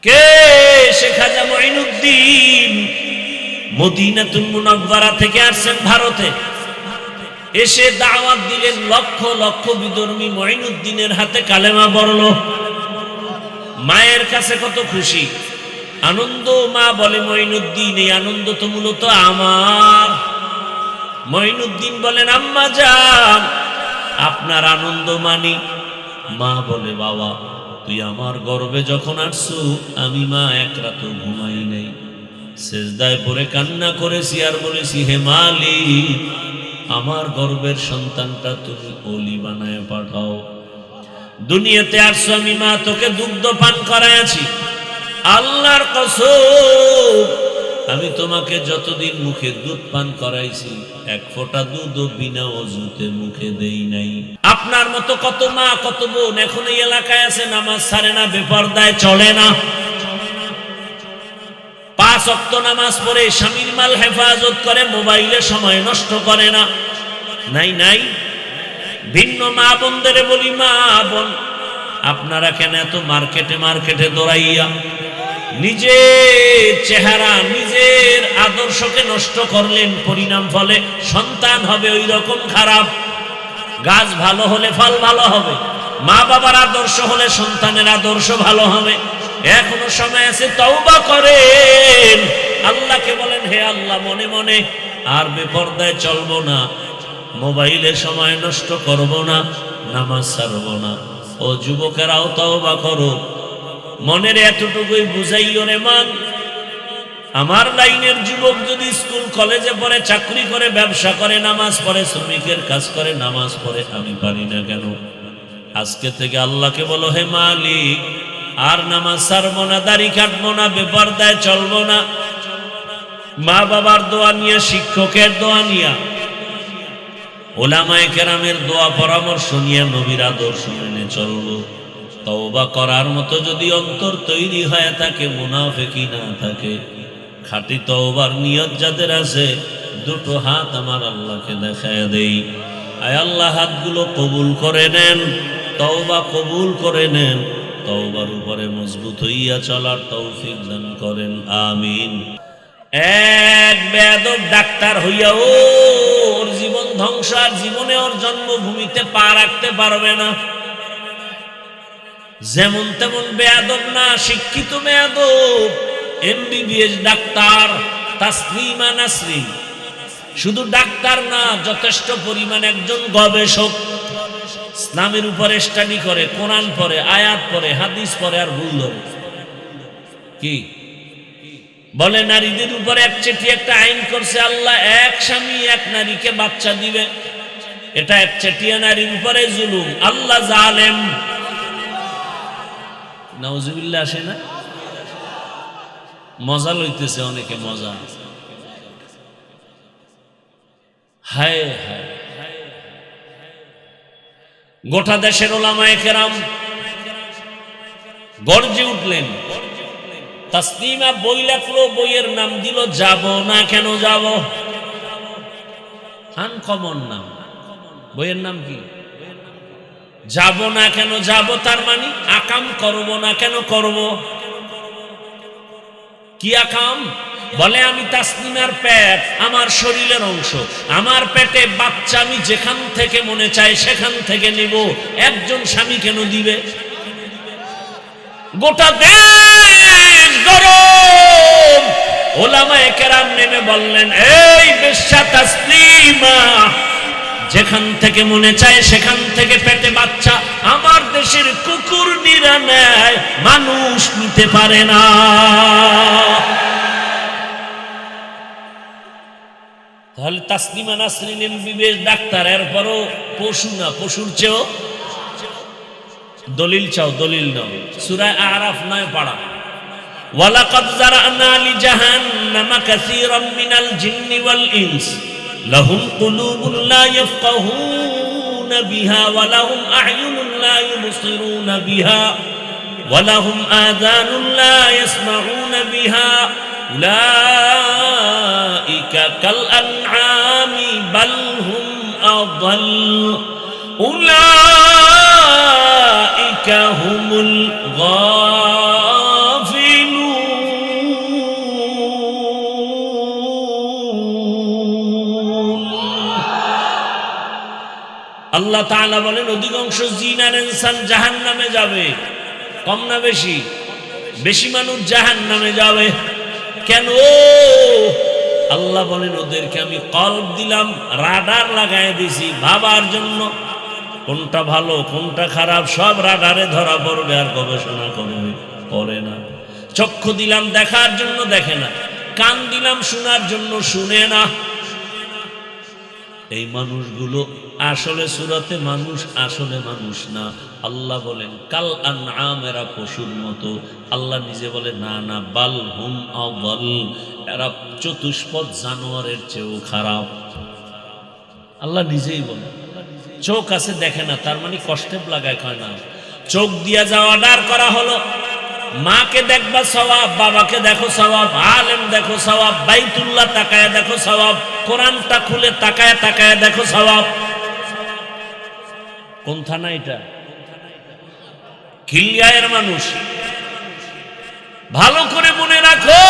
কে? শেখ খাজা মঈনুদ্দিন মদিনাতুল মুনাওয়ারা থেকে আসছেন ভারতে, এসে দাওয়াত দিলেন। লক্ষ লক্ষ বিধর্মী মঈনুদ্দিনের হাতে কালেমা পড়ল। মায়ের কাছে কত খুশি, আনন্দ। মা বলে, মঈনুদ্দিন, এই আনন্দ তো মূলত আমার। মঈনুদ্দিন বলেন, আম্মা যান, আপনার আনন্দ মানি। মা বলে, বাবা তুই আমার গর্ভে যখন আসছু, আমি মা এক রাত ঘুমাই নাই, সেজদায় পড়ে কান্না করেছি আর বলেছি, হে মালিক, আমার গর্ভের সন্তানটা তুমি ওলি বানায় পাঠাও। দুনিয়াতে আসছো, আমি মা তোকে দুগ্ধ পান করাইছি। আল্লাহর কসম, আমি তোমাকে যতদিন মুখে দুধ পান করাইছি, এক ফোঁটা দুধও বিনা ওযুতে মুখে দেই নাই। আপনার মতো কত মা কত বোন এখন এই এলাকায় আছে, নামাজ ছাড়ে না, বেপরদায় চলে না, 5 ওয়াক্ত নামাজ পড়ে, স্বামীর মাল হেফাজত করে, মোবাইলে সময় নষ্ট করে না। নাই নাই। ভিন্ন মা বোনদের বলি, মা বোন, আপনারা কেন এত মার্কেটে দৌড়াইয়া নিজের চেহারা নিজের আদর্শকে নষ্ট করলেন? পরিণাম ফলে সন্তান হবে ওই রকম খারাপ। গাছ ভালো হলে ফল ভালো হবে, মা বাবার আদর্শ হলে সন্তানের আদর্শ ভালো হবে। এখনো সময় আছে, তওবা করেন, আল্লাহকে বলেন, হে আল্লাহ, মনে মনে আর বেপরদায় চলবো না, মোবাইলে সময় নষ্ট করব না, নামাজ ছাড়বো না। ও যুবকেরাও তওবা করো, মনের এতটুকুই বুঝাইও রে মান। আমার লাইনের যুবক যদি স্কুল কলেজে পড়ে, চাকরি করে, ব্যবসা করে, নামাজ পড়ে, শ্রমিকের কাজ করে, নামাজ পড়ে, আমি পারি না কেন? আজকে থেকে আল্লাহকে বলো, হে মালিক, আর নামাজ ছাড়বো না, দাড়ি কাটবো না, বেপরদায় চলবো না। মা বাবার দোয়া নিয়ে, শিক্ষকের দোয়া নিয়ে, ওলামায়ে কেরামের দোয়া পরামর্শ নিয়ে নবীর আদর্শ মেনে চলবো। তওবা করার মতো যদি অন্তর তৈরি হয়ে থাকে, মুনাফিকি না থাকে, খাঁটি তওবার নিয়ত যাদের আছে, দুটো হাত আমার আল্লাহকে দেখায় দেই। আয় আল্লাহ, হাতগুলো কবুল করে নেন, তওবা কবুল করে নেন, তওবার উপরে মজবুত হইয়া চলার তৌফিক দান করেন, আমিন। এক বেয়াদব ডাক্তার হইয়া ওর জীবন ধ্বংস, আর জীবনে ওর জন্মভূমিতে পা রাখতে পারবে না। যেমন তেমন বেয়াদব না, শিক্ষিত বেয়াদব, এমবিবিএস ডাক্তার তাসলিমা নাসরিন। শুধু ডাক্তার না, যথেষ্ট পরিমাণ একজন গবেষক। ইসলামের উপরে স্টাডি করে, কোরআন পড়ে, আয়াত পড়ে, হাদিস পড়ে, আর ভুল ধরে। কি বলে? নারীদের উপরে একচেটিয়া একটা আইন করছে আল্লাহ, এক স্বামী এক নারীকে বাচ্চা দিবে। এটা একচেটিয়া নারীর উপরে জুলুম। আল্লাহ জালেম। নাউজুবিল্লাহ। আসে না? মজা লইতেছে অনেকে, মজা। হায় হায়, গোটা দেশের ওলামায়ে কেরাম গর্জে উঠলেন। তাসলিমা বই লেখলো, বইয়ের নাম দিল যাব না কেন যাব। আনকমন নাম। বইয়ের নাম কি? যাব না কেন যাব, তার মানে আকাম করব না কেন করব। কি আকাম? বলে, আমি তাসলিমার পেট আমার শরীরের অংশ, আমার পেটে বাচ্চা আমি যেখান থেকে মনে চায় সেখান থেকে নিব। একজন স্বামী কেন দিবে? গোটা দেশ গরম। ওলামায়ে কেরাম নেমে বললেন, এই বেশ্যা তাসলিমা, যেখান থেকে মনে চায় সেখান থেকে পেটে বাচ্চা আমার দেশের কুকুর নিরা নেয়, মানুষ নিতে পারে না। তাহলে তাসলিমা নাসরিন এমবিবিএস ডাক্তার, এরপরও পশু না, পশুর চেয়েও। দলিল চাও, দলিল নাও। সূরা আরাফ 9 পারা। ওয়ালাকাদ যারানা লিজাহান্নামা কাসীরাম মিনাল জিন্নি ওয়াল ইনস লাহুম কুলুবুন লা ইয়াফকাহুনা বিহা ওয়া লাহুম আ'য়ুনুন লা ইউবসিরুনা বিহা ওয়া লাহুম আযানুন লা ইয়াসমাউনা বিহা উলাইকা কাল আনআমি বাল হুম আযাল উলাইকা হুমুল গাফিলুন। আল্লাহ তাআলা বলেন অধিকাংশ জিন আর ইনসান জাহান্নামে যাবে। কম না বেশি? বেশি মানুষ জাহান্নামে যাবে। কেন? আল্লাহ বলেন ওদেরকে আমি কলব দিলাম, রাডার লাগায় দিছি ভাবার জন্য। কোনটা ভালো কোনটা খারাপ সব রাডারে ধরা পড়বে, আর গবেষণা করবে, করে না। চক্ষু দিলাম দেখার জন্য, দেখে না। কান দিলাম শোনার জন্য, শুনে না। এই মানুষগুলো আসলে সূরাতে মানুষ, আসলে মানুষ না। আল্লাহ বলেন কাল আনআম, এরা পশুর মতো। আল্লাহ নিজে বলে না না, বাল হুম আদাল, এরা চতুষ্পদ জানোয়ারের চেয়েও খারাপ। আল্লাহ নিজেই বলে। চোখ আছে দেখে না, তার মানে কষ্টে লাগায় কয় না। চোখ দিয়া যাওয়া অর্ডার করা হলো, মাকে দেখবা সওয়াব, বাবাকে দেখো সওয়াব, আলেম দেখো সওয়াব, বাইতুল্লাহ তাকায় দেখো সওয়াব, কোরআনটা খুলে তাকায় তাকায় দেখো সওয়াব। কোন থানা এটা? খিলগাঁয়ের মানুষ। ভালো করে মনে রাখো,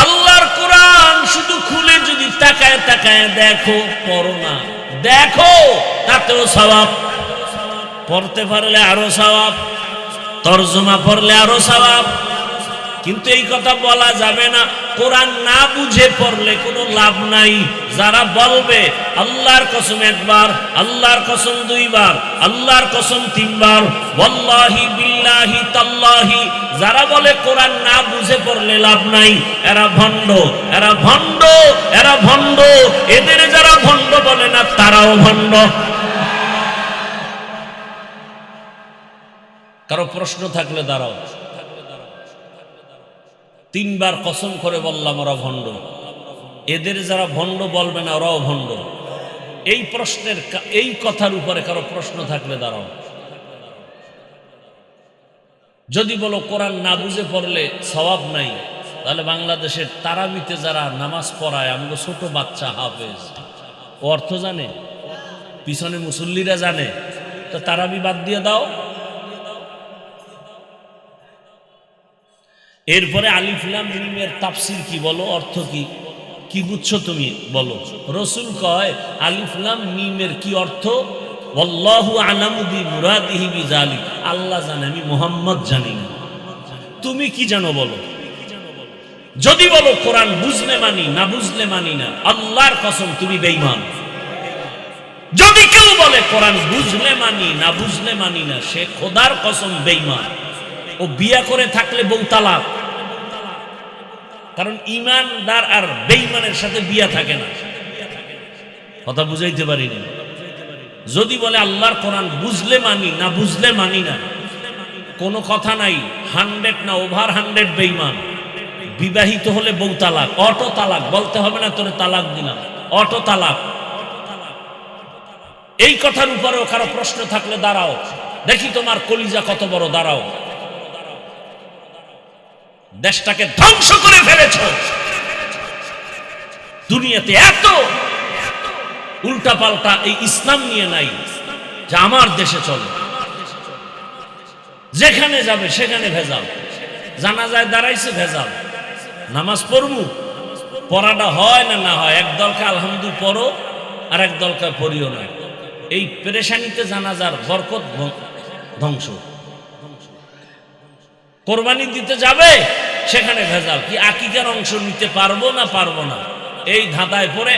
আল্লাহর কোরআন শুধু খুলে যদি তাকায় তাকায় দেখো, পড়ো না, দেখো, তাতেও সওয়াব। পড়তে পারলে আরো সওয়াব, তরজমা পড়লে আরো সওয়াব। কিন্তু এই কথা বলা যাবে না কোরআন না বুঝে পড়লে কোনো লাভ নাই। যারা বলবে আল্লাহর কসম একবার, আল্লাহর কসম দুইবার, আল্লাহর কসম তিনবার, ওয়াল্লাহি বিল্লাহি তাল্লাহি, যারা বলে কোরআন না বুঝে পড়লে লাভ নাই, এরা ভণ্ড, এরা ভণ্ড, এরা ভণ্ড। এদের যারা ভণ্ড বলে না তারাও ভণ্ড। কারো প্রশ্ন থাকলে দাঁড়াও। তিনবার কসম করে বললাম ওরা ভণ্ড। এদের যারা ভণ্ড বলবে না ওরাও ভণ্ড। এই প্রশ্নের, এই কথার উপরে কারো প্রশ্ন থাকলে দাঁড়াও। যদি বলো কোরআন না বুঝে পড়লে সওয়াব নাই, তাহলে বাংলাদেশের তারাবিতে যারা নামাজ পড়ায় আমাকে ছোট বাচ্চা হাফেজ, ও অর্থ জানে? পিছনে মুসল্লিরা জানে? তো তারাবি বাদ দিয়ে দাও। এরপরে আলিফ লাম মিমের তাফসীর কি বলো, অর্থ কি, কি বুঝছো তুমি বলো। রাসূল কয় আলিফ লাম মিমের কি অর্থ? ওয়াল্লাহু আলামু বিমুরাদিহি বিযালিক, আল্লাহ জানে, আমি মুহাম্মদ জানি না। তুমি কি জানো বলো। যদি বলো কোরআন বুঝলে মানি, না বুঝলে মানি না, আল্লাহর কসম তুমি বেঈমান। যদি কেউ বলে কোরআন বুঝলে মানি, না বুঝলে মানি না, সে খোদার কসম বেঈমান। ও বিয়া করে থাকলে বউ তালাক। কারণ ঈমানদার আর বেঈমানের সাথে বিয়া থাকে না। কথা বুঝাইতে পারিনি? যদি বলে আল্লাহর কোরআন বুঝলে মানি, না বুঝলে মানি না, কোনো কথা নাই, 100 না ওভার 100 বেঈমান। বিবাহিত হলে বউ তালাক, অটো তালাক, বলতে হবে না তোরে তালাক দিলাম, অটো তালাক। এই কথার উপরেও কারো প্রশ্ন থাকলে দাঁড়াও, দেখি তোমার কলিজা কত বড়, দাঁড়াও। দেশটাকে ধ্বংস করে ফেলেছ, দুনিয়াতে এত উল্টা পাল্টা এই ইসলাম নিয়ে নাই যা আমার দেশে চলে। যেখানে যাবে সেখানে ভেজাল। জানাজায় দাঁড়াইছে ভেজাল। নামাজ পড়মু, পড়াটা হয় না না হয়, একদলকে আলহামদুলিল্লাহ পড়ো আর একদলকে পড়িও না। এই পেরেশানিতে জানাজার বরকত ধ্বংস। কোরবানি দিতে যাবে সেখানে ভেজাল। কি আকিকার অংশ নিতে পারবো না পারবো না, এই ধাঁধায় পড়ে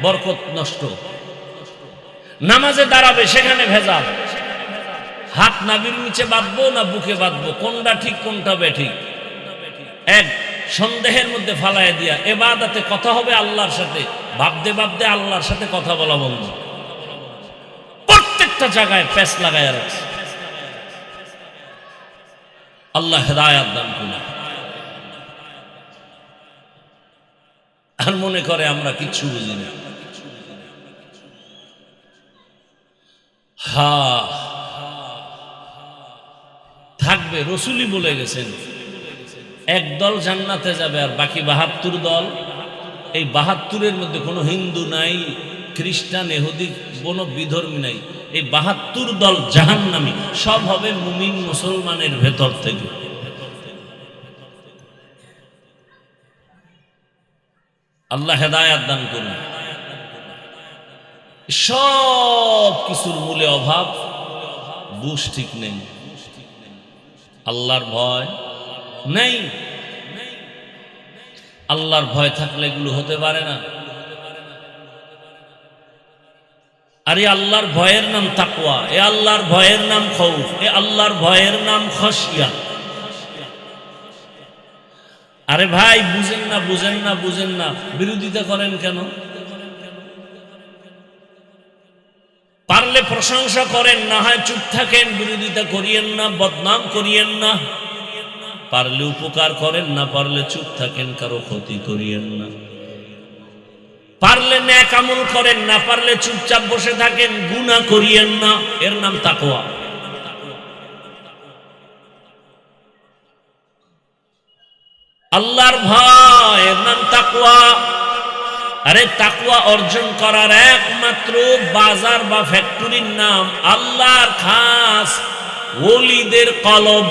বরকত নষ্ট। নামাজে দাঁড়াবে সেখানে ভেজাল। হাত নাভির নিচে বাঁধবো না বুকে বাঁধবো, কোনটা ঠিক কোনটা বেঠিক, এক সন্দেহের মধ্যে ফালায় দিয়া ইবাদতে কথা হবে আল্লাহর সাথে, ভাবতে ভাবতে আল্লাহর সাথে কথা বলা বন্ধ। প্রত্যেকটা জায়গায় প্যাচ লাগায় রাখছে। আল্লাহ হেদায়েত দান করুন। আর মনে করে আমরা কিচ্ছু বুঝি না। থাকবে, রসুলই বলে গেছেন একদল জান্নাতে যাবে আর বাকি ৭২ দল। এই ৭২-এর মধ্যে কোনো হিন্দু নাই, খ্রিস্টান, ইহুদি, কোনো বিধর্মী নাই। এই ৭২ দল জাহান্নামী, সব হবে মুমিন মুসলমানের ভেতর থেকে। আল্লাহ হেদায়েত দান করুন। সব কিছুর মূলে অভাব, বুঝ ঠিক নেই, আল্লাহর ভয় নেই। আল্লাহর ভয় থাকলে এগুলো হতে পারে না। আর এই আল্লাহর ভয়ের নাম তাকওয়া, এ আল্লাহর ভয়ের নাম খৌফ, এ আল্লাহর ভয়ের নাম খশিয়া। আরে ভাই বুঝেন না, বুঝেন না, বুঝেন না, বিরোধিতা করেন কেন? পারলে প্রশংসা করেন, না হয় চুপ থাকেন, বিরোধিতা করিয়েন না, বদনাম করিয়েন না। পারলে উপকার করেন, না পারলে চুপ থাকেন, কারো ক্ষতি করিয়েন না। পারলে নেক আমল করেন, না পারলে চুপচাপ বসে থাকেন, গুনাহ করিয়েন না। এর নাম তাকওয়া। আল্লাহর ভয় এর নাম তাকওয়া। আরে তাকওয়া অর্জন করার একমাত্র বাজার বা ফ্যাক্টরির নাম আল্লাহর খাস ওলিদের কলব।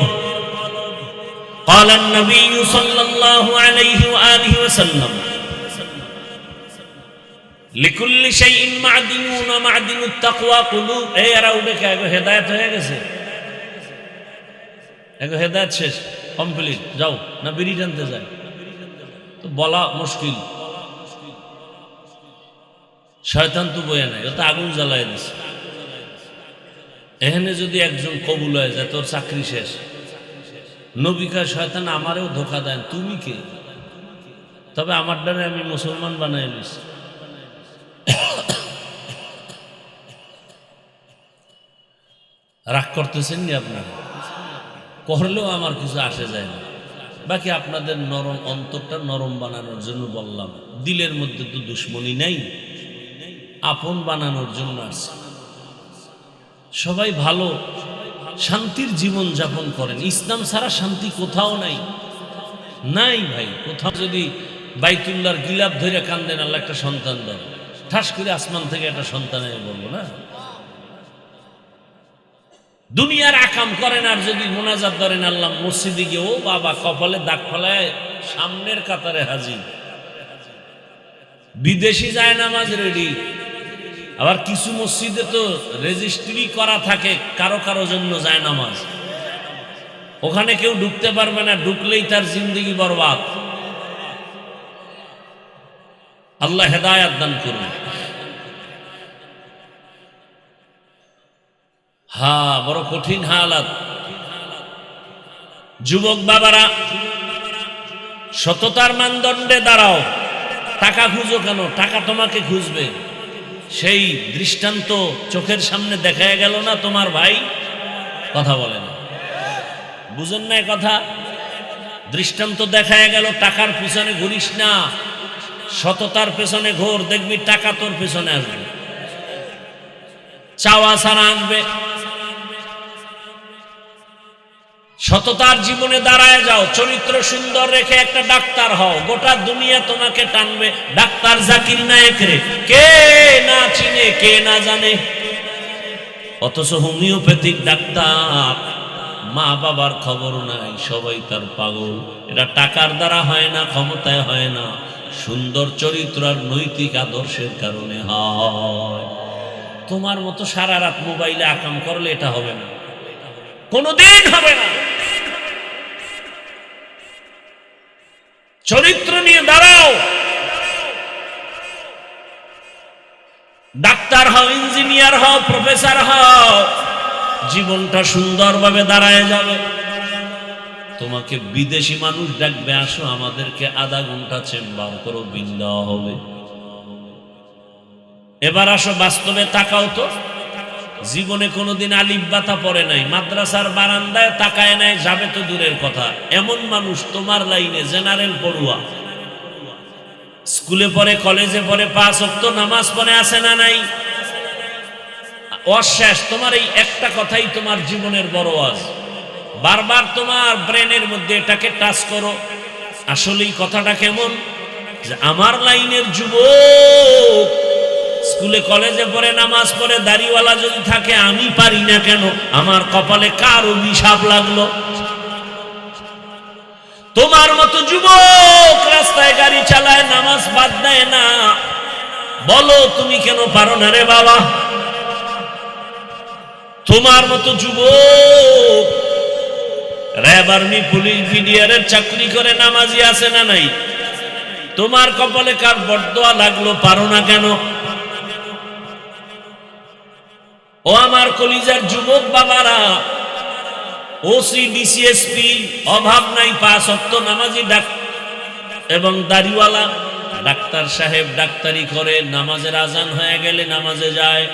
قال النبي صلى الله عليه وآله وسلم لكل شيء معدنون معدن التقوى قلوب। এই এরা উঠে কে হেদায়েত হয়ে গেছে? এগো হেদায়েত শেষ, কমপ্লিট, যাও না বিড়ি টানতে যায়? তো বলা মুশকিল। শয়তান তো বয়ে নাই, ও তো আগুন জ্বালায় দিছে। এখানে যদি একজন কবুল হয়ে যায় তোর চাকরি শেষ। নবী কয় শয়তান আমারেও ধোকা দেন, তুমি কে? তবে আমার দ্বারা আমি মুসলমান বানাই নিছি। রাগ করতেছেন নি আপনারা? করলেও আমার কিছু আসে যায় না। বাকি আপনাদের নরম অন্তরটা নরম বানানোর জন্য বললাম। দিলের মধ্যে তো দুশ্মনী নাই, আপন বানানোর জন্য আসছে। সবাই ভালো শান্তির জীবন যাপন করেন। ইসলাম ছাড়া শান্তি কোথাও নাই, নাই ভাই। কোথাও যদি বাইতুল্লাহর গিলাপ ধরে কান্দেন, আল্লাহ একটা সন্তান দাও, ঠাস করে আসমান থেকে একটা সন্তান এনে বলবো না? দুনিয়ার আকাম করেন আর যদি মোনাজাত ধরেন আল্লাহ মসজিদে গিয়ে, ও বাবা কপালে দাগ ফলায় সামনের কাতারে হাজির। বিদেশি যায় নামাজ রেডি। আবার কিছু মসজিদে তো রেজিস্ট্রি করা থাকে কারো কারো জন্য যায় নামাজ। ওখানে কেউ ঢুকতে পারবে না, ঢুকলেই তার জিন্দেগি বরবাদ। আল্লাহ হেদায়াত দান করুন। হ্যাঁ, বড় কঠিন হালাত। যুবক বাবারা, সততার মানদণ্ডে দাঁড়াও। টাকা খুঁজো কেন? টাকা তোমাকে খুঁজবে। সেই দৃষ্টান্ত চোখের সামনে দেখা গেল না তোমার ভাই? কথা বলেন, বুঝেন না কথা? দৃষ্টান্ত দেখা গেল। টাকার পিছনে ঘুরিস না, সততার পেছনে ঘোর, দেখবি টাকা তোর পেছনে আসবে, চাওয়া ছাড়া আসবে। সততার জীবনে দাঁড়ায় যাও, চরিত্র সুন্দর রেখে একটা ডাক্তার হও, গোটা দুনিয়া তোমাকে টানবে। ডাক্তার জাকির নায়েক রে কে না চিনে, কে না জানে। অথচ হোমিওপ্যাথিক ডাক্তার, মা বাবার খবর নাই, সবাই তার পাগল। এটা টাকার দ্বারা হয় না, ক্ষমতায় হয় না, সুন্দর চরিত্র আর নৈতিক আদর্শের কারণে হয়। তোমার মতো সারা রাত মোবাইলে আকাম করলে এটা হবে না, কোনদিন হবে না। চরিত্র নিয়ে দাঁড়াও। ডাক্তার হও, ইঞ্জিনিয়ার হও, প্রফেসর হও, জীবনটা সুন্দরভাবে দাঁড়ায় যাবে। তোমাকে বিদেশি মানুষ ডাকবে, আসো আমাদেরকে আধা ঘন্টা চেম্বার করো, বিল দেওয়া হবে। এবার আসো বাস্তবে তাকাও তো। জীবনে কোনোদিন আলিফ বাতা পড়ে নাই, মাদ্রাসার বারান্দায় তাকায় নাই, যাবে তো দূরের কথা। এমন মানুষ তোমার লাইনে জেনারেল পড়ুয়া, স্কুলে পড়ে, কলেজে পড়ে, 5 ওয়াক্ত নামাজ পড়ে, আছে না নাই? অশেষ। তোমার এই একটা কথাই তোমার জীবনের বড় আজ। বারবার তোমার ব্রেনের মধ্যে এটাকে টাচ করো, আসলেই কথাটা কেমন, যে আমার লাইনের যুবক স্কুলে কলেজে পড়ে, নামাজ পড়ে, দাড়িওয়ালা যদি থাকে, আমি পারি না কেন? আমার কপালে কার অভিশাপ লাগলো? তোমার মতো যুবক রাস্তায় গাড়ি চালায়, নামাজ বাদ দেয় না, বলো তুমি কেন পারো না রে বাবা? তোমার মতো যুবক র্যাব, আর্মি, পুলিশ, বিডিআরের চাকরি করে নামাজি আছে না নাই? তোমার কপালে কার বরদোয়া লাগলো, পারো না কেন? ও আমার কলিজার যুবক বাবারা, ওসি, ডিসিএসপি অভাব নাই, 5 ওয়াক্ত নামাজি এবং দাড়িওয়ালা ডাক্তার সাহেব ডাক্তারি করে, নামাজের আজান হয়ে গেলে নামাজে যায়,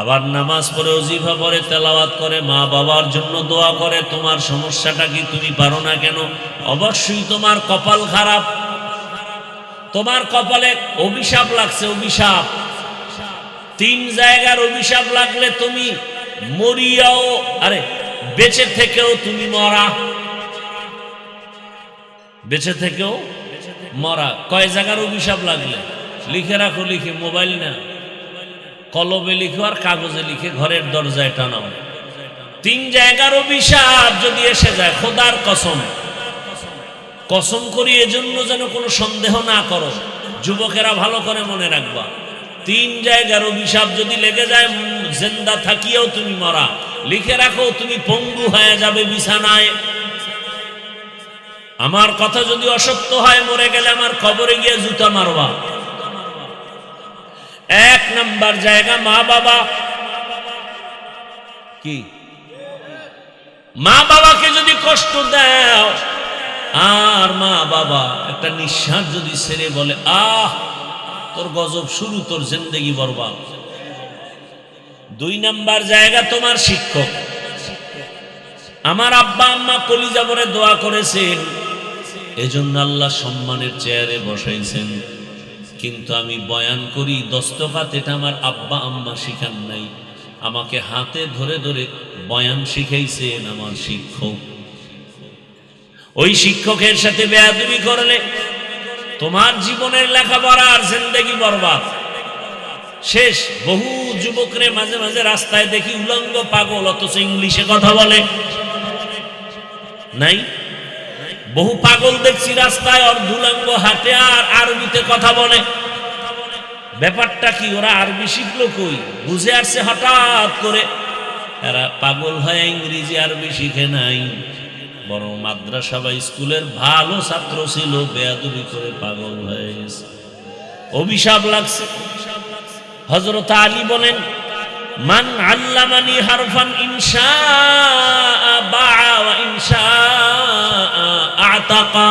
আবার নামাজ পড়ে ওজিফা পড়ে, তেলাওয়াত করে, মা বাবার জন্য দোয়া করে। তোমার সমস্যাটা কি? তুমি পারো না কেন? অবশ্যই তোমার কপাল খারাপ, তোমার কপালে অভিশাপ লাগছে। অভিশাপ 3 জায়গার অভিশাপ লাগলে তুমি মরিয়াও, আরে বেঁচে থেকেও তুমি মরা, বেঁচে থেকেও মরা। কয় জায়গার অভিশাপ লাগলে লিখে রাখো, লিখে, মোবাইল না, কলমে লিখো আর কাগজে লিখে ঘরের দরজায় টানাও। 3 জায়গার অভিশাপ যদি এসে যায়, খোদার কসম, কসম করি এজন্য যেন কোনো সন্দেহ না করো, যুবকেরা ভালো করে মনে রাখবা। 3 জায়গার অভিশাপ যদি লেগে যায়, জিন্দা থাকিও তুমি মরা। লিখে রাখো, তুমি পঙ্গু হয়ে যাবে বিছানায়। আমার কথা যদি অসত্য হয়, মরে গেলে আমার কবরে গিয়ে জুতা মারবা। 1 নাম্বার জায়গা মা বাবা। কি? মা বাবাকে যদি কষ্ট দাও, আর মা বাবা একটা নিঃশ্বাস যদি ছেড়ে বলে, আহ তোর গজব শুরু, তোর জিন্দেগি বরবাদ। 2 নাম্বার জায়গা তোমার শিক্ষক। আমার আব্বা আম্মা কলিজা ভরে দোয়া করেছেন, এজন্য আল্লাহ সম্মানের চেয়ারে বসাইছেন। কিন্তু আমি বয়ান করি দস্তখাত, এটা আমার আব্বা আম্মা শিখান নাই, আমাকে হাতে ধরে ধরে বয়ান শিখাইছেন আমার শিক্ষক। ওই শিক্ষকের সাথে বেয়াদবি করলে তোমার জীবনের লেখাপড়া আর জিন্দেগি বরবাদ, শেষ। বহু যুবকরে মাঝে মাঝে রাস্তায় দেখি উলঙ্গ পাগল, অথচ ইংলিশে কথা বলে নাই। বহু পাগল দেখছি রাস্তায় অর্ধুলঙ্গ হাঁটে আর আরবিতে কথা বলে। ব্যাপারটা কি? ওরা আরবি শিখলো কই? বুঝে আসছে হঠাৎ করে। এরা পাগল হয়ে ইংরেজি আরবি শিখে নাই, বরং মাদ্রাসা বা স্কুলের ভালো ছাত্র ছিল, বেয়াদবি করে পাগল হয়ে গেছে, অভিশাপ লাগছে। হযরত আলী বলেন, মান আল্লামানি হারফান ইনশাআ বাআ ওয়া ইনশাআ আতাকা।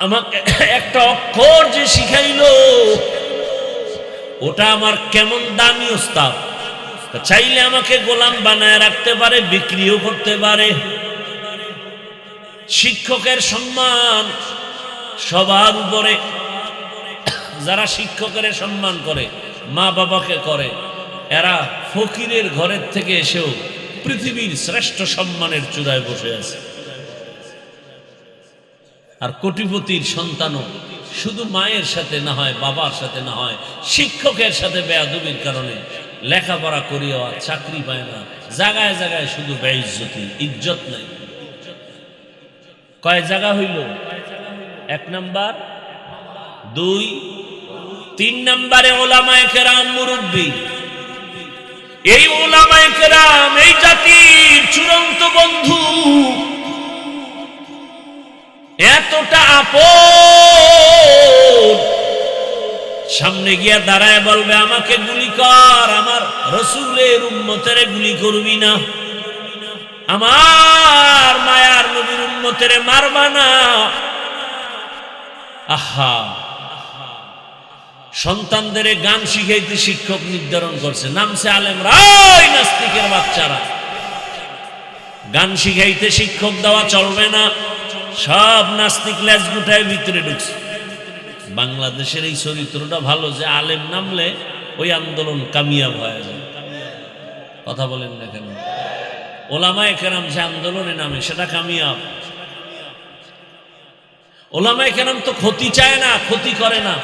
আমাকে একটা অক্ষর যে শিখাইলো, ওটা আমার কেমন দামি ওস্তাদ, চাইলে আমাকে গোলাম বানায় রাখতে পারে, বিক্রিও করতে পারে। শিক্ষকের সম্মান সবার উপরে। যারা শিক্ষকের সম্মান করে, মা বাবাকে করে, এরা ফকিরের ঘরের থেকে এসেও পৃথিবীর শ্রেষ্ঠ সম্মানের চূড়ায় বসে আছে। আর কোটিপতির সন্তানও শুধু মায়ের সাথে না হয়, বাবার সাথে না হয়, শিক্ষকের সাথে বেয়াদবির কারণে লেখাপড়া করিও আর চাকরি পায় না। জায়গায় জায়গায় শুধু বেইজ্জতি, ইজ্জত নাই। কয় জায়গা হইল? 1 নাম্বার, 2, 3 নাম্বারে ওলামায়ে কেরাম, মুরব্বী। এই ওলামায়ে কেরাম এই জাতির চূড়ান্ত বন্ধু, এতটা আপন। সামনে গিয়া দাঁড়ায় বলবে, আমাকে গুলি কর, আমার রাসূলের উম্মতের গুলি করবি না, আমার মায়ার নবীর উম্মতের মারবা না। আহা, সন্তানদের গান শিখাইতে শিক্ষক নির্ধারণ করছে, নামছে আলেমরা। ওই নাস্তিকের বাচ্চারা, গান শিখাইতে শিক্ষক দেওয়া চলবে না। সব নাস্তিক লেজ গুটায় ভিতরে ঢুকছে। বাংলাদেশের এই চরিত্রটা ভালো যে আলেম নামলে ওই আন্দোলন কামিয়াব হয়ে যায়। কথা বলেন না কেন? ওলামায়ে কেরাম যে আন্দোলনে নামে সেটা কামিয়াব। ওলামায়ে কেরাম তো ক্ষতি চায় না, ক্ষতি করে না।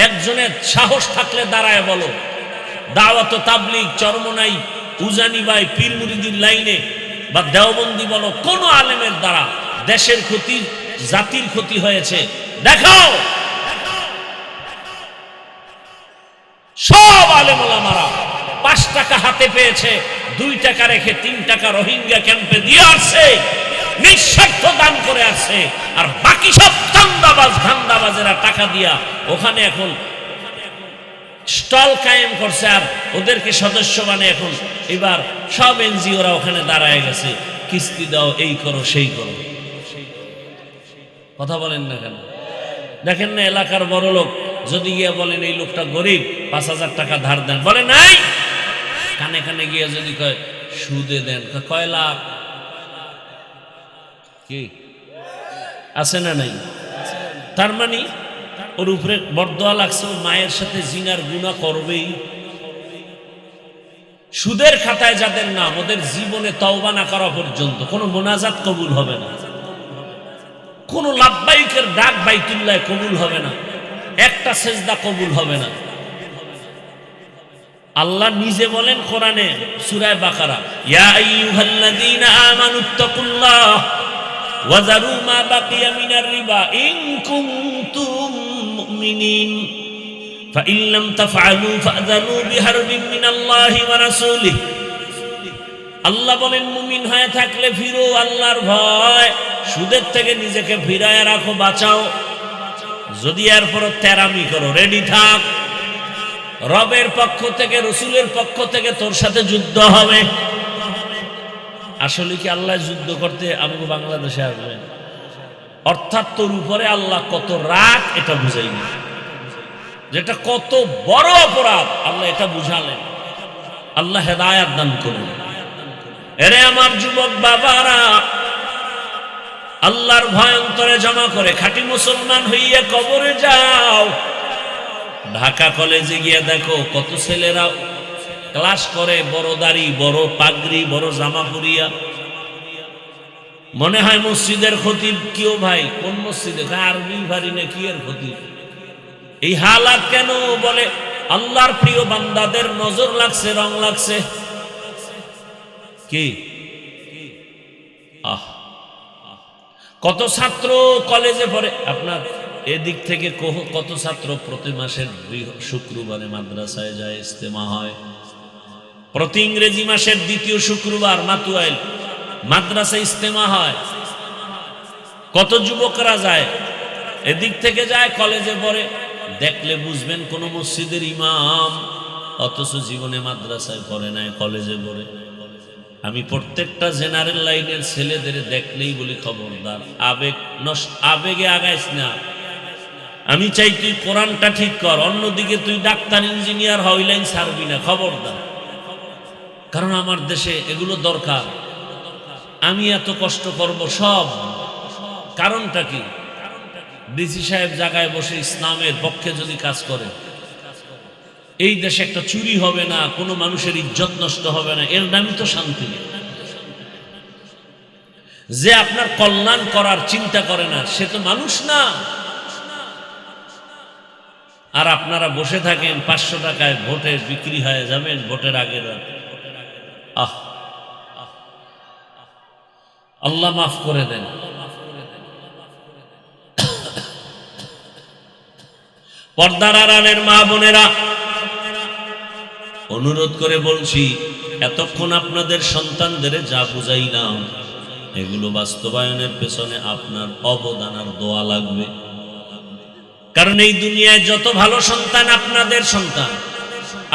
একজনের সাহস থাকলে দাঁড়ায় বলো, দাওয়াত তাবলীগ, চরমনাই, উজানি ভাই, পীর মুরিদির লাইনে বা দেওবন্দি বলো, কোন আলেমের দ্বারা দেশের ক্ষতি, জাতির ক্ষতি হয়েছে দেখাও। টাকা হাতে পেয়েছে, 2 টাকা রেখে 3 টাকা রোহিঙ্গা ক্যাম্পে দিয়ে আসছে, নিঃস্বার্থ দান করে আসছে। আর বাকি সব ধান্দাবাজেরা টাকা দিয়া ওখানে এখন স্টল কায়েম করছে, আর ওদেরকে সদস্য বানিয়ে এখন এবার সব এনজিওরা ওখানে দাঁড়ায় গেছে, কিস্তি দাও, এই করো, সেই করো। কথা বলেন না কেন? দেখেন না এলাকার বড় লোক যদি গিয়ে বলেন এই লোকটা গরিব, 5,000 টাকা ধার দেন, বলে নাই। কানে কানে গিয়ে যদি কয় সুদে দেন, কয় লাখ, কি আছে না নাই? তার মানে ওর উপরে বরদোয়া লাগছে, ও মায়ের সাথে জিনার গুনাহ করবেই। সুদের খাতায় যাদের নাম, ওদের জীবনে তওবা না করা পর্যন্ত কোনো মোনাজাত কবুল হবে না, কোনো লাব্বাইকের ডাক বাইতুল্লাহ কবুল হবে না, একটা সেজদা কবুল হবে না। আল্লাহ নিজে বলেন কোরআনে সূরা বাকারা, ইয়া আইয়ুহাল্লাযীনা আমানুত্তাকুল্লাহ ওয়া যারু মা বাকিয়া মিনার রিবা ইন কুনতুম মুমিনিন ফাইন লাম তাফআলু ফাযানু বিহারবিন মিনাল্লাহি ওয়া রাসূলিহি। আল্লাহ বলেন মুমিন হয়ে থাকলে ফিরো আল্লাহর ভয়, সুদের থেকে নিজেকে ফিরায় রাখো, বাঁচাও। যদি এরপর তেরামি করো, রেডি থাক, রবের পক্ষ থেকে, রসুলের পক্ষ থেকে তোর সাথে যুদ্ধ হবে। আসলে কি আল্লাহ যুদ্ধ করতে আমাকে বাংলাদেশে আসবেন? অর্থাৎ তোর উপরে আল্লাহ কত রাগ এটা বুঝাইনি, যেটা কত বড় অপরাধ আল্লাহ এটা বুঝালেন। আল্লাহ হেদায়াত দান করুন। এরে আমার যুবক বাবারা, আল্লাহর ভয় অন্তরে জমা করে খাঁটি মুসলমান হইয়া কবরে যাও। ঢাকা কলেজে গিয়ে দেখো কত ছেলেরা ক্লাস করে, বড় দাড়ি, বড় পাগড়ি, বড় জামা পরিয়া, মনে হয় মসজিদের খতিব। কেউ ভাই কোন মসজিদে? আরবি ভারি না কি এর খতিব? এই হালাত কেন? বলে আল্লাহর প্রিয় বান্দাদের নজর লাগছে, রং লাগছে। কি কত ছাত্র কলেজে পড়ে, আপনার এদিক থেকে কত ছাত্র প্রতি মাসের শুক্রবারে মাদ্রাসায় যায়, ইস্তেমা হয়। প্রতি ইংরেজি মাসের 2য় শুক্রবার মাতুয়াইল মাদ্রাসা ইস্তেমা হয়। কত যুবকরা যায়, এদিক থেকে যায়, কলেজে পড়ে। দেখলে বুঝবেন কোন মসজিদের ইমাম, অথচ জীবনে মাদ্রাসায় পড়ে নাই, কলেজে পড়ে। আমি প্রত্যেকটা জেনারেল লাইনের ছেলেদের দেখলেই বলি খবরদার, আবেগে আগাইস না। আমি চাই তুই কোরআনটা ঠিক কর, অন্যদিকে তুই ডাক্তার ইঞ্জিনিয়ার হই, লাইন ছাড়বি না, খবরদার। কারণ আমার দেশে এগুলো দরকার। আমি এত কষ্ট করব সব, কারণটা কি? ডিসি সাহেব জায়গায় বসে ইসলামের পক্ষে যদি কাজ করে, এই দেশে একটা চুরি হবে না, কোনো মানুষের ইজ্জত নষ্ট হবে না, এর নামই তো শান্তি। যে আপনার কল্যাণ করার চিন্তা করে না, সে তো মানুষ না। আর আপনারা বসে থাকেন 500 টাকায় ভোটে বিক্রি হয়ে যাবেন ভোটের আগের রাত। আল্লাহ মাফ করে দেন। পর্দার আড়ালের মা বোনেরা, অনুরোধ করে বলছি, এতক্ষণ আপনাদের সন্তানদের যা বুঝাইলাম, এগুলো বাস্তবায়নের পেছনে আপনার অবদান আর দোয়া লাগবে। কারণ এই দুনিয়ায় যত ভালো সন্তান আপনাদের সন্তান।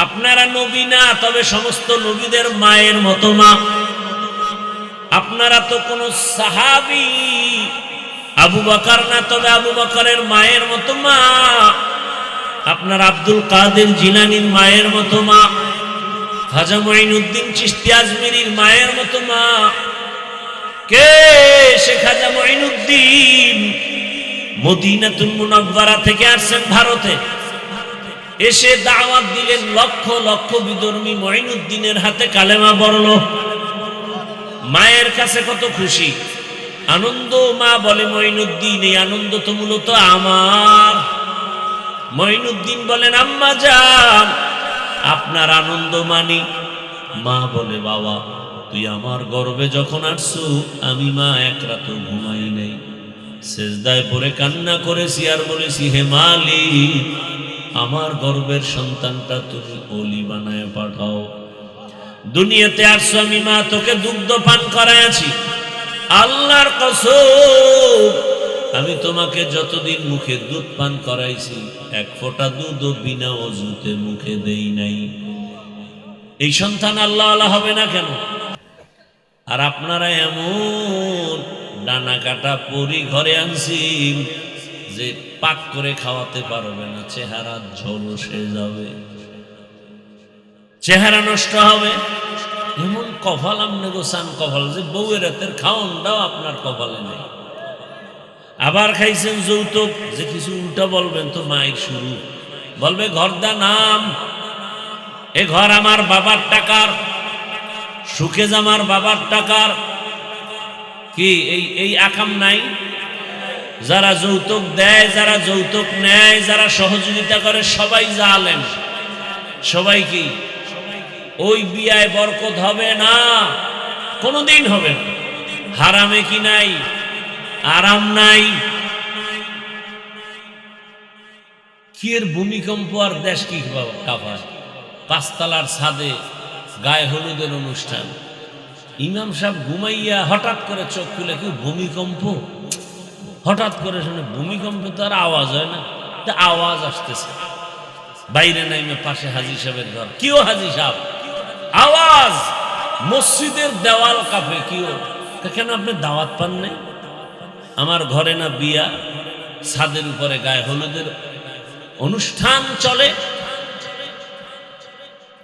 আপনারা নবী না, তবে সমস্ত নবীদের মায়ের মতো মা। আপনারা তো কোন সাহাবী আবু বকর না, তবে আবু বকরের মায়ের মতো মা। আপনার আব্দুল কাদের জিলানীর মায়ের মতো মা, খাজা মুঈনুদ্দিন চিশতি আজমিরির মায়ের মতো মা। কে সে খাজা মুঈনুদ্দিন? মদিনাতুল মুনাওয়ারা থেকে আসছেন ভারতে, এসে দাওয়াত দিলেন, লক্ষ লক্ষ বিধর্মী মুঈনুদ্দিনের হাতে কালেমা পড়ল। মায়ের কাছে কত খুশি, আনন্দ। মা বলে মুঈনুদ্দিন, এই আনন্দ তো মূলত আমার। মুঈনুদ্দিন বলেন, আম্মা জান, আপনার আনন্দ মানি। মা বলে, বাবা তুই আমার গর্ভে যখন আসছু, আমি মা এক রাত ঘুমাই নাই, সেজদায় পড়ে কান্না করেছি আর বলেছি, হে মালিক, আমার গর্ভের সন্তানটা তুমি ওলি বানায় পাঠাও। দুনিয়াতে আসছো, আমি মা তোকে দুগ্ধ পান করাইছি। আল্লাহর কসম, আমি তোমাকে যতদিন মুখে দুধ পান করাইছি, এক ফোঁটা দুধও বিনা অজুতে মুখে দেই নাই। এই সন্তান আল্লাহ আল্লাহ হবে না কেন? আর আপনারা এমন ডানা কাটা পরি ঘরে আনছি যে পাক করে খাওয়াতে পারবে না, চেহারা ঝলসে যাবে, চেহারা নষ্ট হবে। এমন কপাল আমনে গোসান কপাল যে বউয়ের রাতের খাওয়ানটাও আপনার কপালে নেই। আবার খাইছেন যৌতুক, যে কিছু উল্টা বলবেন তো মাইক শুরু, বলবে ঘরদা নাম, এ ঘর আমার বাবার টাকার, সুখেজ আমার বাবার টাকার। কি এই আকাম নাই? যারা যৌতুক দেয়, যারা যৌতুক নেয়, যারা সহযোগিতা করে, সবাই জালেম, সবাই কি ওই বিয়ায় বরকত হবে না, কোনোদিন হবে না। হারামে কি নাই? আরাম নাই। কি এর ভূমিকম্প আর দেশ কি কাঁপায়? পাঁচতলার ছাদে গায়ে হলুদের অনুষ্ঠান, ইমাম সাহেব ঘুমাইয়া হঠাৎ করে চোখ খুলে, কি ভূমিকম্প? হঠাৎ করে শুনে ভূমিকম্প, তো আর আওয়াজ হয় না, তা আওয়াজ আসতেছে। বাইরে নাইমে পাশে হাজী সাহেবের ঘর, কিও হাজী সাহেব, আওয়াজ, মসজিদের দেওয়াল কাঁপে। কিও? কেন আপনি দাওয়াত পান নাই? আমার ঘরে না বিয়া, ছাদের উপরে গায়ে হলুদের অনুষ্ঠান চলে।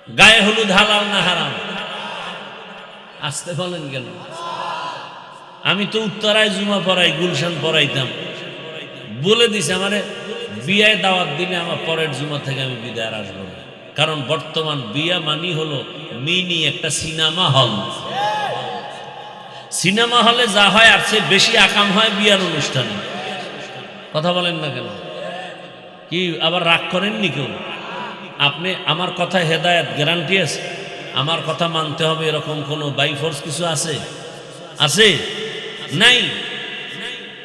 গায়ে হলুদ হালাল না হারাম? আসতে বলেন কেন? আমি তো উত্তরায় জুমা পড়াই, গুলশান পড়াইতাম, বলে দিছে আমারে বিয়ায় দাওয়াত দিলে আমার পরের জুমা থেকে আমি বিদায় আসবো না। কারণ বর্তমান বিয়া মানি হলো মিনি একটা সিনেমা হল। সিনেমা হলে যা হয় আর চেয়ে বেশি আকাম হয় বিয়ার অনুষ্ঠানে। কথা বলেন না কেন? কি আবার রাগ করেননি কেউ? আপনি আমার কথা হেদায়েত গ্যারান্টি আছে, আমার কথা মানতে হবে এরকম কোনো বাই ফোর্স কিছু আছে? আছে? নাই।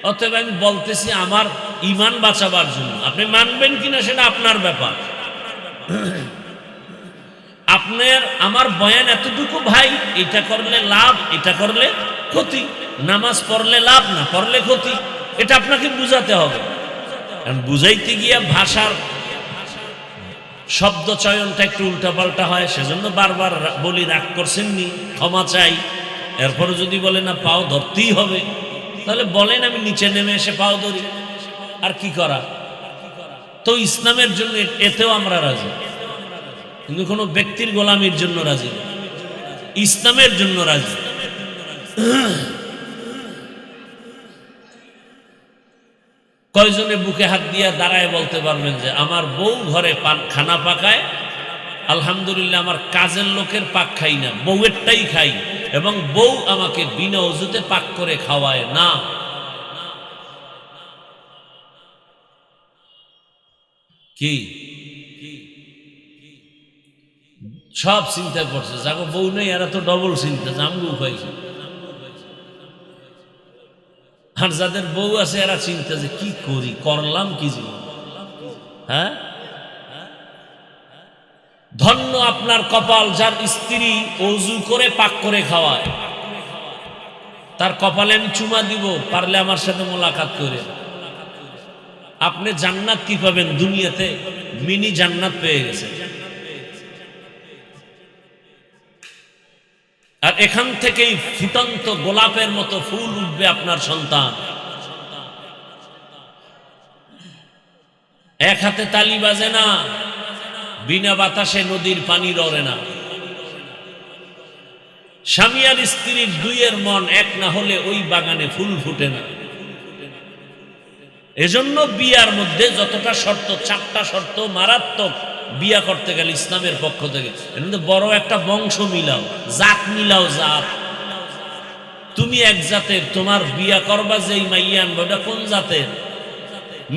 অতএব আমি বলতেছি আমার ইমান বাঁচাবার জন্য, আপনি মানবেন কিনা সেটা আপনার ব্যাপার। আপনার আমার বয়ান এতটুকু, ভাই এটা করলে লাভ, এটা করলে ক্ষতি, নামাজ পড়লে লাভ, না পড়লে ক্ষতি, এটা আপনাকে বুঝাতে হবে। বুঝাইতে গিয়া ভাষার শব্দ চয়নটা একটু উল্টাপাল্টা হয়, সেজন্য বারবার বলি, রাগ করছেননি, ক্ষমা চাই। এরপরে যদি বলে না পাও ধরতেই হবে, তাহলে বলেন আমি নিচে নেমে এসে পাও ধরি, আর কি করা। তো ইসলামের জন্য এতেও আমরা রাজি, কিন্তু কোনো ব্যক্তির গোলামির জন্য রাজি না, ইসলামের জন্য রাজি। কয়জনে বুকে হাত দিয়া দাঁড়ায় বলতে পারবেন যে আমার বউ ঘরে খানা পাকায়, আলহামদুলিল্লাহ, আমার কাজের লোকের পাক খাই না, বউয়েরটাই খাই, এবং বউ আমাকে বিনা অজুতে পাক করে খাওয়ায় না? কি সব চিন্তা করছে, যাগো বউ নেই এরা তো ডবল চিন্তা, জামগু পাইছে। আর যাদের বউ আছে এরা চিন্তা যে কি করি, করলাম কি জীবন। হ্যাঁ, ধন্য আপনার কপাল যার স্ত্রী অজু করে পাক করে খাওয়ায়, তার কপালে আমি চুমা দিব, পারলে আমার সাথে মোলাকাত করে। আপনি জান্নাত কি পাবেন? দুনিয়াতে মিনি জান্নাত পেয়ে গেছে। আর এখান থেকেই ফুটন্ত গোলাপের মতো ফুল উঠবে আপনার সন্তান। এক হাতে তালি বাজে না, বিনা বাতাসে নদীর পানি লড়ে না। স্বামী আর স্ত্রীর দুইয়ের মন এক না হলে ওই বাগানে ফুল ফুটে না। এজন্য বিয়ার মধ্যে যতটা শর্ত, 4টা শর্ত মারাত্মক। বিয়া করতে গেলে ইসলামের পক্ষ থেকে এর মধ্যে বড় একটা বংশ মিলাও, জাত মিলাও। জাত, তুমি এক জাতের, তোমার বিয়া করবা যেই মাইয়া আনবো ওটা কোন জাতের,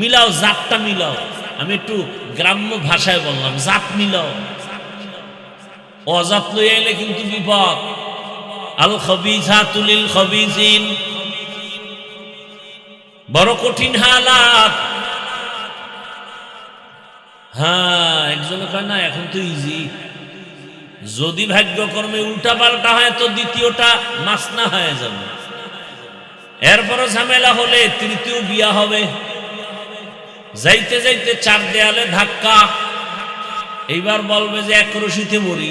মিলাও, জাতটা মিলাও। আমি একটু গ্রাম্য ভাষায় বললাম, জাত মিলাও। অজাত লই আইলে কিন্তু বিপদ। আল খবিসাতু লিল খবিসিন, বড় কঠিন হালাত। হ্যাঁ, একজনে কয় না এখন তো ইজি, যদি ভাগ্যক্রমে উল্টা পাল্টা হয় তো দ্বিতীয়টা মাসনা হয়ে যাবে, এরপরও ঝামেলা হলে তৃতীয় বিয়া হবে। যাইতে যাইতে চার দেয়ালে ধাক্কা, এইবার বলবে যে এক রশিতে মরি।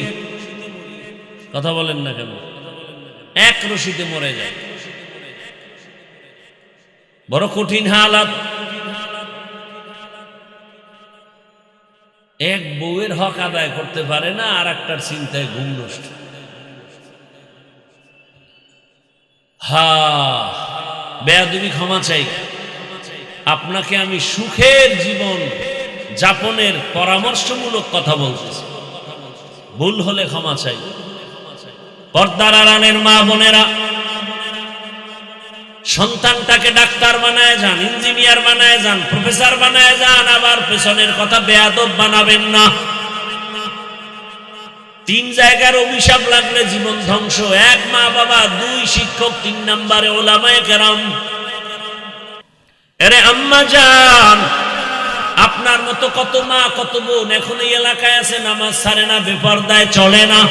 কথা বলেন না কেন? এক রশিতে মরে যায়, বড় কঠিন হালাত। এক বউয়ের হক আদায় করতে পারে না, আর একটার চিন্তায় ঘুম নষ্ট। বেয়াদবি ক্ষমা চাই। আপনাকে আমি সুখের জীবন যাপনের পরামর্শমূলক কথা বলতেছি, ভুল হলে ক্ষমা চাই। পর্দার আড়ালের মা বোনেরা, সন্তানটাকে ডাক্তার বানায় যান, ইঞ্জিনিয়ার বানায় যান, প্রফেসর বানায় যান, আবার পেছনের কথা বেয়াদব বানাবেন না। তিন জায়গার অভিশাপ লাগলে জীবন ধ্বংস। এক মা বাবা, দুই শিক্ষক, তিন নম্বরে ওলামায়ে কেরাম। আরে আম্মা জান, আপনার মতো কত মা কত বোন এখন এই এলাকায় আছে, নামাজ ছাড়ে না, বেপরদায় চলে না,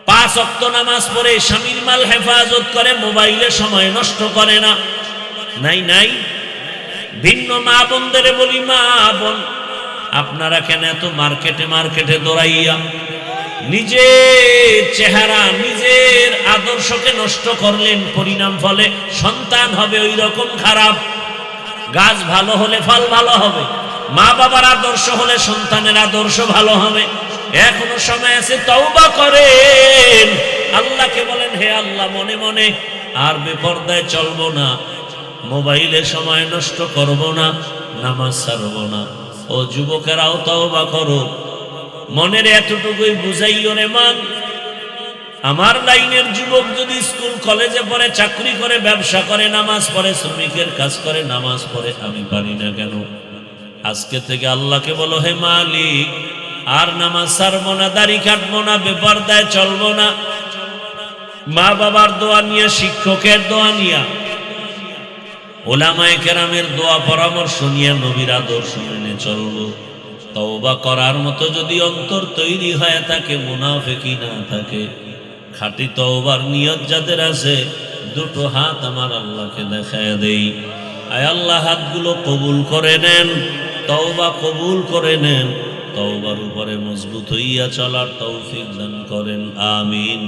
5 ওয়াক্ত নামাজ পড়ে, স্বামীর মাল হেফাজত করে, মোবাইলে সময় নষ্ট করে না। নাই নাই। ভিন্ন মা বোনদের বলি, মা বোন আপনারা কেন এত মার্কেটে দৌড়াইয়া নিজের চেহারা নিজের আদর্শকে নষ্ট করলেন? পরিণাম ফলে সন্তান হবে ওই রকম খারাপ। গাছ ভালো হলে ফল ভালো হবে, মা বাবার আদর্শ হলে সন্তানের আদর্শ ভালো হবে। এখনো সময় আছে, তওবা করেন, আল্লাহকে বলেন হে আল্লাহ মনে মনে আর বেপরদায় চলবো না, মোবাইলে সময় নষ্ট করব না, নামাজ ছাড়বো না। ও যুবকেরাও তওবা করো, মনের এতটুকুই বুঝাইও রে মান। আমার লাইনের যুবক যদি স্কুল কলেজে পড়ে, চাকরি করে, ব্যবসা করে, নামাজ পড়ে, শ্রমিকের কাজ করে, নামাজ পড়ে, আমি পারি না কেন? আজকে থেকে আল্লাহকে বলো হে মালিক আর নামাজ ছাড়বো না, দাড়ি কাটবো না, বেপরদায় চলবো না। মা বাবার দোয়া নিয়ে, শিক্ষকের দোয়া নিয়ে, ওলামায়ে কেরামের দোয়া পরামর্শ নিয়ে নবীর আদর্শ মেনে চলবো। তওবা করার মতো যদি অন্তর তৈরি হয়ে থাকে, মুনাফিকি না থাকে, খাঁটি তওবার নিয়ত যাদের আছে, দুটো হাত আমার আল্লাহকে দেখায় দেই। আয় আল্লাহ, হাতগুলো কবুল করে নেন, তওবা কবুল করে নেন, তওবার উপরে মজবুত হইয়া চলার তৌফিক দান করেন, আমিন।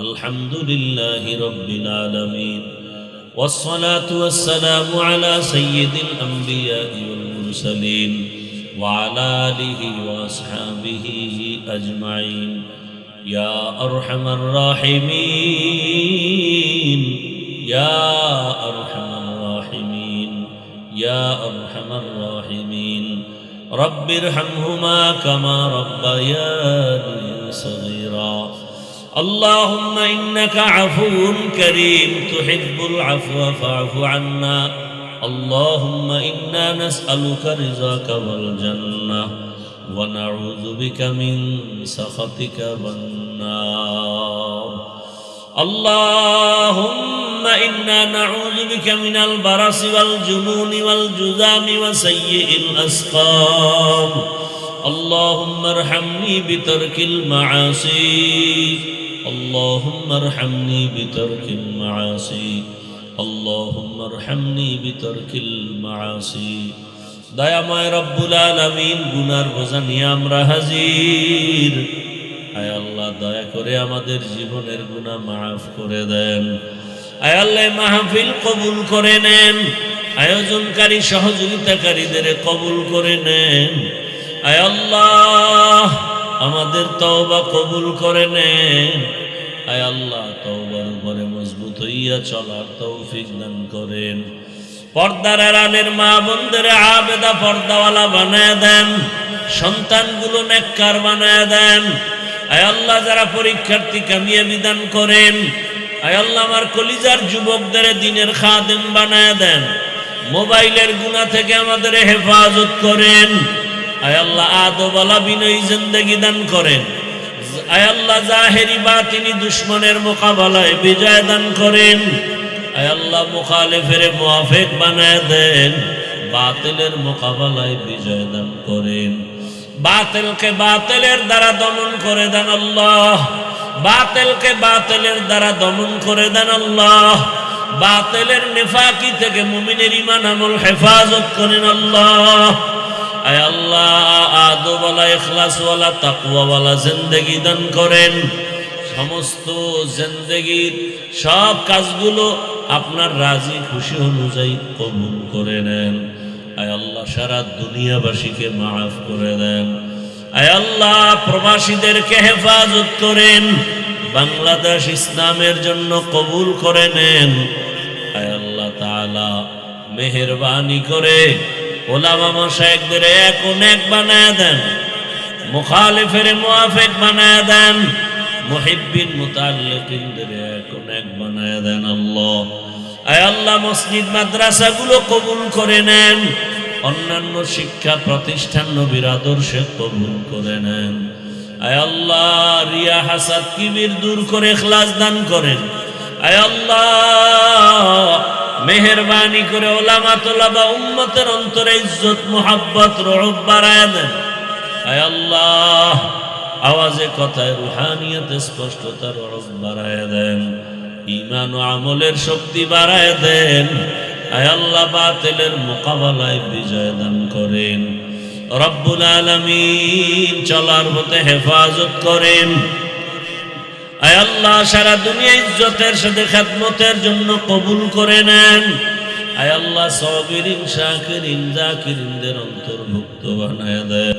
আলহামদুলিল্লাহি রাব্বিল আলামিন, والصلاة والسلام على سيد الأنبياء والمرسلين وعلى آله وأصحابه أجمعين يا أرحم الراحمين يا أرحم الراحمين يا أرحم الراحمين رب ارحمهما كما ربياني صغيرا اللهم إنك عفو كريم تحب العفو فاعف عنا اللهم إنا نسألك رضاك والجنة ونعوذ بك من سخطك والنار اللهم إنا نعوذ بك من البرص والجنون والجذام وسيء الأسقام اللهم ارحمني بترك المعاصي اللهم ارحمني بترك المعاصي اللهم ارحمني بترك المعاصي দয়াময় রব্বুল আলামিন, গুনার বোঝা নিয়ে আমরা হাজির। আয় আল্লাহ, দয়া করে আমাদের জীবনের গুনাহ মাফ করে দেন। আয় আল্লাহ, মাহফিল কবুল করে নেন, আয়োজনকারী সহযোগিতাকারীদের কবুল করে নেন। আয় আল্লাহ, আমাদের তওবা কবুল করে নেন। আয় আল্লাহ, তওবার উপরে মজবুত হইয়া চলার তৌফিক দান করেন। পর্দার আড়ালের মা বোনদের আবেদা পর্দাওয়ালা বানায় দেন, সন্তানগুলো নেককার বানায় দেন। আয় আল্লাহ, যারা পরীক্ষার্থী কামিয়াবি দান করেন। আয় আল্লাহ, আমার কলিজার যুবকদের দ্বীনের খাদেম বানায় দেন। মোবাইলের গুনাহ থেকে আমাদের হেফাজত করেন। আয় আল্লাহ, আদবওয়ালা বিনয়ী জিন্দেগি দান করেন। আয় আল্লাহ, জাহেরি বাতিনি দুশ্মনের মোকাবেলায় বিজয় দান করেন। আয় আল্লাহ, মুখালিফের মুআফিক বানায় দেন, বাতিলের মোকাবেলায় বিজয় দান করেন। বাতিলকে বাতিলের দ্বারা দমন করে দেন আল্লাহ, বাতিলকে বাতিলের দ্বারা দমন করে দেন আল্লাহ, বাতিলের নিফাকি থেকে মুমিনের ঈমান আমল হেফাজত করেন আল্লাহ। আয় আল্লাহ, আদবওয়ালা, ইখলাসওয়ালা, তাকওয়াওয়ালা জিন্দেগি দান করেন। সমস্ত জিন্দেগির সব কাজগুলো আপনার রাজি খুশি অনুযায়ী কবুল করে নেন। আয় আল্লাহ, সারা দুনিয়াবাসীকে মাফ করে দেন। আয় আল্লাহ, প্রবাসীদেরকে হেফাজত করেন। বাংলাদেশ ইসলামের জন্য কবুল করে নেন। আয় আল্লাহ তাআলা, মেহেরবানি করে ওলামা মাশায়েখদের এক ও নেক বানায় দেন, মুখালিফের মুআফিক বানায় দেন, মুহিব্বিন মুতাআল্লিকিনদের এক ও নেক বানায় দেন আল্লাহ। আয় আল্লাহ, মসজিদ মাদ্রাসাগুলো কবুল করে নেন, অন্যান্য শিক্ষা প্রতিষ্ঠান নবীর আদর্শে কবুল করে নেন। আয় আল্লাহ, রিয়া হাসাদ কিবির দূর করে ইখলাস দান করেন। আয় আল্লাহ, মেহেরবানি করে ওলামা তোলাবা উম্মতের অন্তরে ইজ্জত মুহাব্বত রহব বাড়ায় দেন। আয় আল্লাহ, আওয়াজে কথায় রুহানিয়তে স্পষ্টতার রহব বাড়ায় দেন, ঈমান ও আমলের শক্তি বাড়ায় দেন। আয় আল্লাহ, বাতিলের মোকাবেলায় বিজয় দান করেন। রব্বুল আলামিন চলার পথে হেফাজত করেন। আয় আল্লাহ, সারা দুনিয়া ইজ্জতের সাথে খেদমতের জন্য কবুল করে নেন। আয় আল্লাহ, সাবিরিন, শাকিরিন, যাকিরিনদের অন্তর্ভুক্ত বানায় দেন।